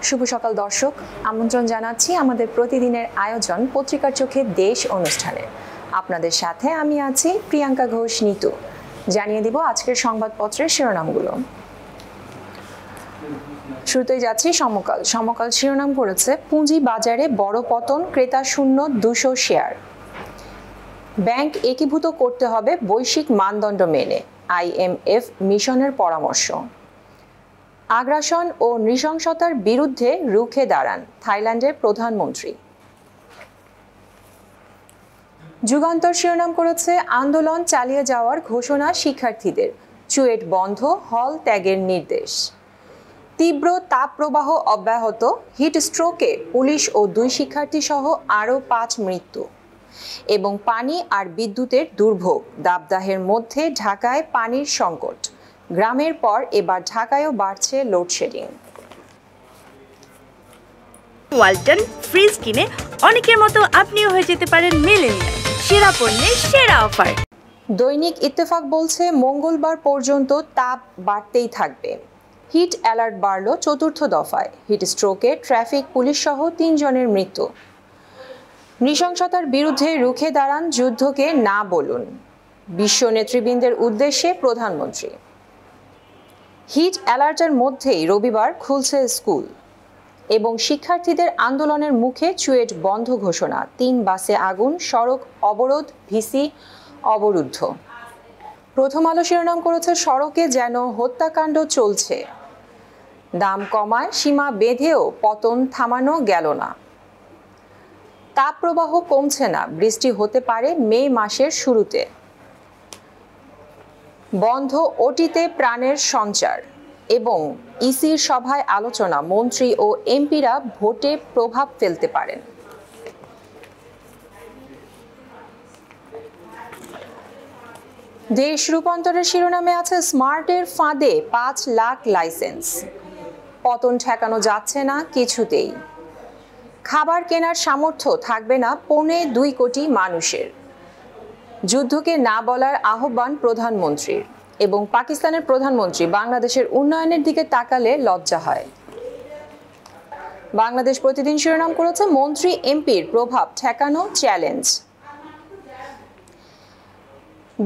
শুভ সকাল দর্শক, আমন্ত্রণ জানাচ্ছি আমাদের প্রতিদিনের আয়োজন পত্রিকার চোখে দেশ অনুষ্ঠানে। আপনাদের সাথে আমি আছি প্রিয়াঙ্কা ঘোষ নিতু। জানিয়ে দিব আজকের সংবাদপত্রের শিরোনামগুলো। শুরুতেই যাচ্ছি সমকাল। সমকাল শিরোনাম করেছে পুঁজি বাজারে বড় পতন, ক্রেতা শূন্য 200 শেয়ার। ব্যাংক একীভূত করতে হবে বৈশ্বিক মানদণ্ড মেনে, IMF মিশনের পরামর্শ। আগ্রাসন ও নৃশংসতার বিরুদ্ধে রুখে দাঁড়ান থাইল্যান্ডের প্রধানমন্ত্রী। যুগান্তর শিরোনাম করেছে আন্দোলন চালিয়ে যাওয়ার ঘোষণা শিক্ষার্থীদের, চুয়েট বন্ধ, হল ত্যাগের নির্দেশ। তীব্র তাপপ্রবাহ অব্যাহত, হিট স্ট্রোকে পুলিশ ও 2 শিক্ষার্থী সহ আরও 5 মৃত্যু। এবং পানি আর বিদ্যুতের দুর্ভোগ, দাবদাহের মধ্যে ঢাকায় পানির সংকট। গ্রামের পর এবার ঢাকায়ও বাড়ছে লোডশেডিং। ওয়ালটন ফ্রিজ কিনে অনেকের মতো আপনিও হয়ে যেতে পারেন মিলেনিয়াল, সেরা পণ্যের সেরা অফার। দৈনিক ইত্তেফাক বলছে মঙ্গলবার পর্যন্ত তাপ বাড়তেই থাকবে। হিট অ্যালার্ট বাড়ল 4র্থ দফায়। হিট স্ট্রোকে ট্রাফিক পুলিশ সহ 3 জনের মৃত্যু। নৃশংসতার বিরুদ্ধে রুখে দাঁড়ান, যুদ্ধকে না বলুন, বিশ্ব নেতৃবৃন্দের উদ্দেশ্যে প্রধানমন্ত্রী। হিট অ্যালার্টের মধ্যেই রবিবার খুলছে স্কুল এবং শিক্ষার্থীদের আন্দোলনের মুখে চুয়েট বন্ধ ঘোষণা। 3 বাসে আগুন, সড়ক অবরোধ, ভিসি অবরুদ্ধ। প্রথম আলো শিরোনাম করেছে সড়কে যেন হত্যাকাণ্ড চলছে, দাম কমায় সীমা বেঁধেও পতন থামানো গেল না। তাপপ্রবাহ কমছে না, বৃষ্টি হতে পারে মে মাসের শুরুতে। বন্ধ ওটিতে প্রাণের সঞ্চার এবং ইসির সভায় আলোচনা, মন্ত্রী ও এমপিরা ভোটে প্রভাব ফেলতে পারেন। দেশ রূপান্তরের শিরোনামে আছে স্মার্টের ফাঁদে 5 লাখ লাইসেন্স, পতন ঠেকানো যাচ্ছে না কিছুতেই। খাবার কেনার সামর্থ্য থাকবে না 2.25 কোটি মানুষের। যুদ্ধকে না বলার আহ্বান প্রধানমন্ত্রীর। এবং পাকিস্তানের প্রধানমন্ত্রী বাংলাদেশের উন্নয়নের দিকে তাকালে লজ্জা হয়। বাংলাদেশ প্রতিদিন শিরোনাম করেছে মন্ত্রী এমপির প্রভাব ঠেকানো চ্যালেঞ্জ।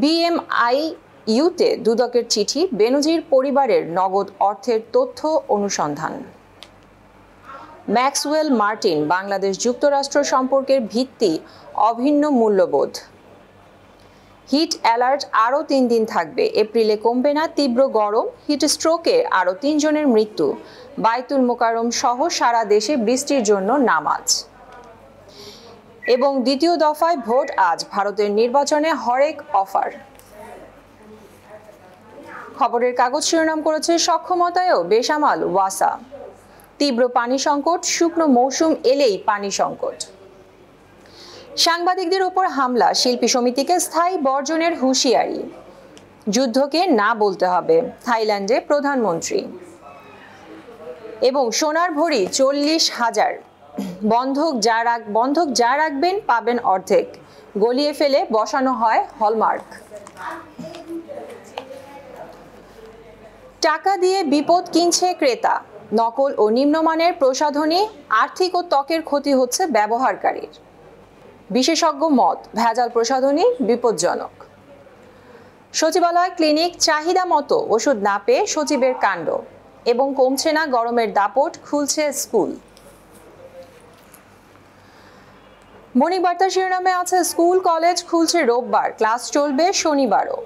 BMIUতে দুদকের চিঠি, বেনজির পরিবারের নগদ অর্থের তথ্য অনুসন্ধান। ম্যাক্সওয়েল মার্টিন, বাংলাদেশ যুক্তরাষ্ট্র সম্পর্কের ভিত্তি অভিন্ন মূল্যবোধ। হিট অ্যালার্ট আরও 3 দিন থাকবে, এপ্রিলে কমবে না তীব্র গরম। হিট স্ট্রোকে আরও 3 জনের মৃত্যু। বাইতুল মোকাররম সহ সারা দেশে বৃষ্টির জন্য নামাজ। এবং দ্বিতীয় দফায় ভোট আজ, ভারতের নির্বাচনে হরেক অফার। খবরের কাগজ শিরোনাম করেছে সক্ষমতায়ও বেসামাল ওয়াসা। তীব্র পানি সংকট, শুকনো মৌসুম এলেই পানি সংকট। সাংবাদিকদের ওপর হামলা, শিল্পী সমিতিকে স্থায়ী বর্জনের হুঁশিয়ারি। যুদ্ধকে না বলতে হবে, থাইল্যান্ডে প্রধানমন্ত্রী। এবং সোনার ভরি 40,000, বন্ধক যা রাখবেন পাবেন অর্ধেক, গলিয়ে ফেলে বসানো হয় হলমার্ক। টাকা দিয়ে বিপদ কিনছে ক্রেতা, নকল ও নিম্নমানের প্রসাধনী, আর্থিক ও ত্বকের ক্ষতি হচ্ছে ব্যবহারকারীর। বিশেষজ্ঞ মত, ভেজাল প্রসাধনী বিপজ্জনক। সচিবালয় ক্লিনিক, চাহিদা মতো ওষুধ না পেয়ে সচিবের কাণ্ড। এবং কমছে না গরমের দাপট, খুলছে স্কুল। বণিক বার্তা শিরোনামে আছে স্কুল কলেজ খুলছে রোববার, ক্লাস চলবে শনিবারও।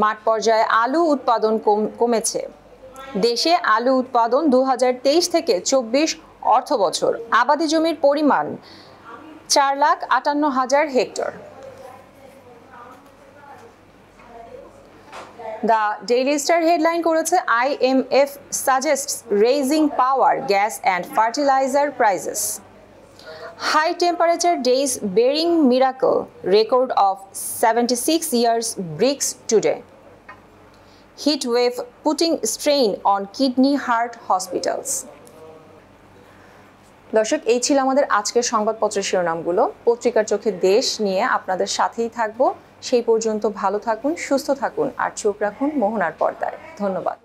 মাঠ পর্যায়ে আলু উৎপাদন কমেছে। দেশে আলু উৎপাদন 2023 থেকে 24 অর্থবছর। আবাদি জমির পরিমাণ 4,58,000 hectare. The daily star headline করেছে IMF suggests raising power, gas and fertilizer prices. High temperature days bearing miracle, record of 76 years breaks today. Heat wave putting strain on kidney heart hospitals. দর্শক, এই ছিল আমাদের আজকের সংবাদপত্রের শিরোনামগুলো। পত্রিকার চোখে দেশ নিয়ে আপনাদের সাথেই থাকবো। সেই পর্যন্ত ভালো থাকুন, সুস্থ থাকুন আর চোখ রাখুন মোহনার পর্দায়। ধন্যবাদ।